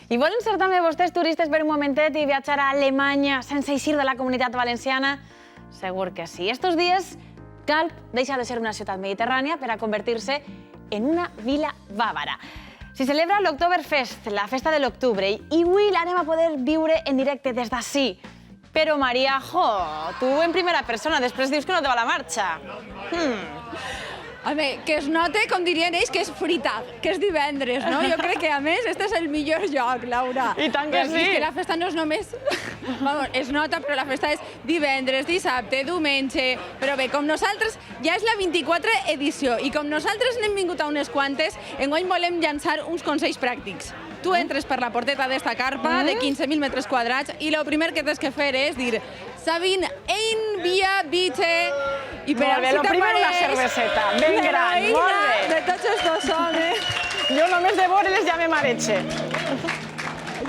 I volen ser també vostès turistes per un momentet i viatjar a Alemanya sense eixir de la Comunitat Valenciana? Segur que sí. Estos dies, Calp deixa de ser una ciutat mediterrània per a convertir-se en una vila bàvara. S'hi celebra l'Oktoberfest, la festa de l'octubre, i avui l'anem a poder viure en directe des d'ací. Però, Mariajo, tu en primera persona, després dius que no te va la marxa. A veure, que es note, com dirien ells, que és frita, que és divendres, no? Jo crec que, a més, este és el millor joc, Laura. I tant que sí. És que la festa no és només... Vamos, es nota, però la festa és divendres, dissabte, diumenge... Però bé, com nosaltres, ja és la 24 edició, i com nosaltres n'hem vingut a unes quantes, enguany volem llançar uns consells pràctics. Tu entres per la porteta d'esta carpa de 15.000 metres quadrats i el primer que tens que fer és dir Sabine ein Bier bitte... I per molt bé, lo primer una cerveseta, ben gran, molt bé. De tots estos homes. Jo només de veure-les ja me mareche.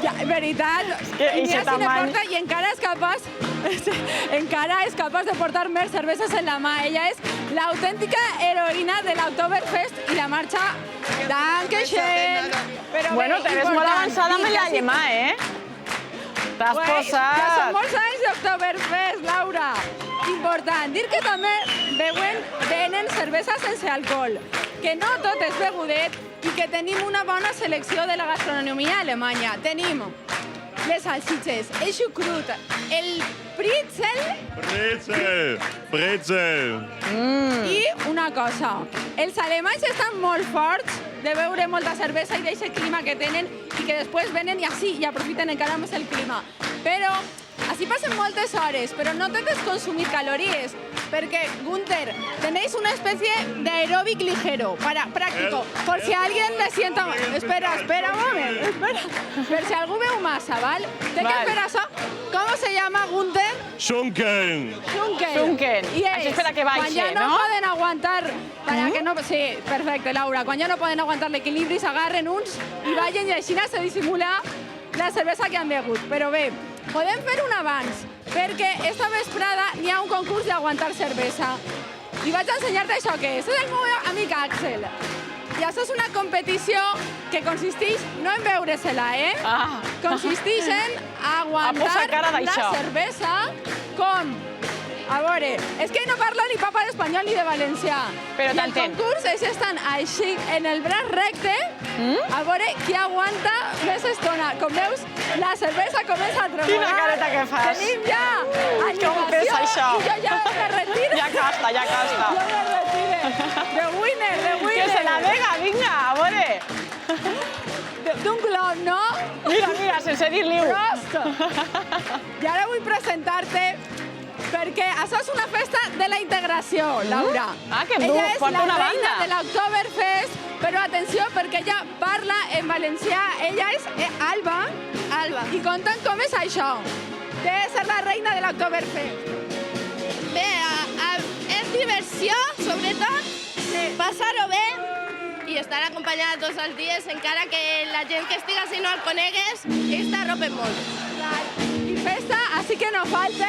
Ja, veritat, mira si ne porta i encara és capaç de portar més cerveses en la mà. Ella és l'autèntica heroïna de l'Oktoberfest i la marxa Dankeschön. Bueno, te ves molt avançada amb l'alemà, T'has posat... Ja són molts anys d'Oktoberfest, Laura. Important. Dir que també venen cervesa sense alcohol, que no tot és begudet i que tenim una bona selecció de la gastronomia alemanya. Tenim les salsitxes, el xucrut, el Brezel. I una cosa, els alemanys estan molt forts de beure molta cervesa i d'aquest clima que tenen i que després venen i així i aprofiten encara més el clima. Però així passen moltes hores, però no tentes consumir calories, perquè, Gunther, tenéis una especie de aeróbic ligero, práctico, por si alguien le sienta... Espera un moment, espera. Per si algú veu massa, ¿vale? Té que fer això. ¿Cómo se llama, Gunther? Schunkeln. Schunkeln. Així espera que baixe, no? Quan ja no poden aguantar... Sí, perfecte, Laura. Quan ja no poden aguantar l'equilibri, s'agarren uns i ballen i així se dissimula la cervesa que han begut. Però bé, podem fer un avanç, perquè esta vesprada n'hi ha un concurs d'aguantar cervesa. I vaig ensenyar-te això que és. És el meu amic Axel. I això és una competició que consisteix no en beure-se-la, consisteix en aguantar la cervesa com... A veure, és que no parlo ni papa d'espanyol ni de valencià. Però I el concurs és estan així en el braç recte, a veure qui aguanta més estona. Com veus, la cervesa comença a tremolar. Quina careta que fas. Tenim ja animació. Com pesa això? I jo ja me retiro. Ja casta. Jo me retiro. De winner. Que se la vega, vinga, a veure. D'un glob, no? Mira, sense dir-li-ho. Prost! I ara vull presentar-te perquè això és una festa de la integració, Laura. Que dur, porta una banda. Ella és la reina de l'Oktoberfest, però atenció, perquè ella parla en valencià. Ella és Alba. I conten com és això, de ser la reina de l'Oktoberfest. Bé, és diversió, sobretot, passar-ho bé i estar acompanyada tots els dies, encara que la gent que estiga si no el conegues, ells t'arropen molt. I festa, així que no falte.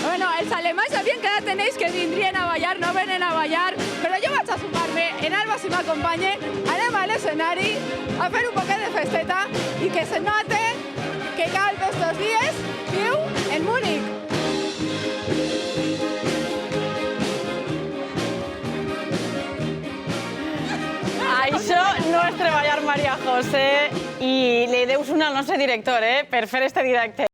Bueno, els alemanys havien quedat en ells que vindrien a ballar, no venen a ballar, però jo vaig a sumar-me, en Alba si m'acompanya, anem a l'escenari a fer un poquet de festeta i que se note que Calp estos dies viu en Múnich. Això no és treballar, Maria José, i li deus una al nostre director, per fer este directe.